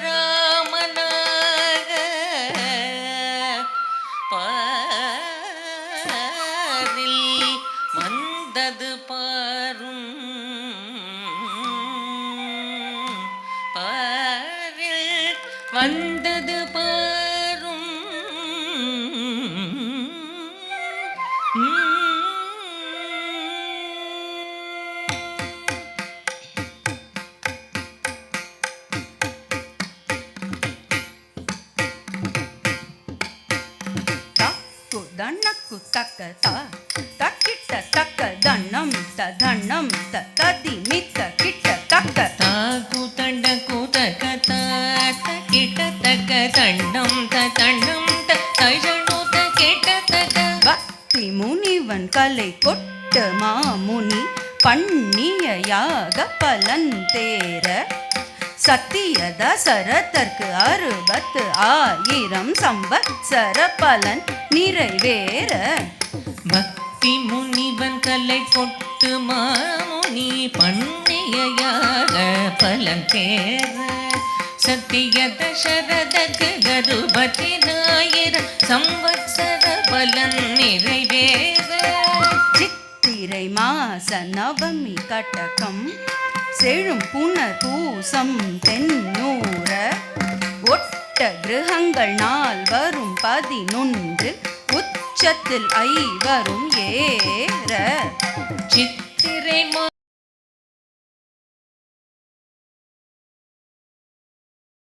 ராமனாக பாரில் வந்தது பாரும் பாரில் வந்தது பாரும் தன்னக்கு தக்க தக்கிட்ட தக்க தன்னம் தன்னம் ததி மித்த கிட்ட தக்க தாக்கு தண்டக்கு தக்க கிட்ட தக்க தண்டம் தண்டம் தஜனு கிட்ட தக்க பக்தி முனிவன் கலை கொட்ட மாமுனி பண்ணிய யாக பலன் தேர சத்திய தசரதற்கு 60,000 சம்பத்சர பலன் நிறைவேற பக்தி முனிவன் கலை கொட்டு மாமுனி பண்ணியாக பலன் தேர சத்திய தசரதற்கு 60,000 சம்பத்சர பலன் நிறைவேற சித்திரை மாச நவமி கட்டகம் செழும் புனர் பூசம் தென்னூர ஒட்ட கிரகங்கள் 4 வரும் 11 உச்சத்தில் 5 வரும் ஏற சித்திரை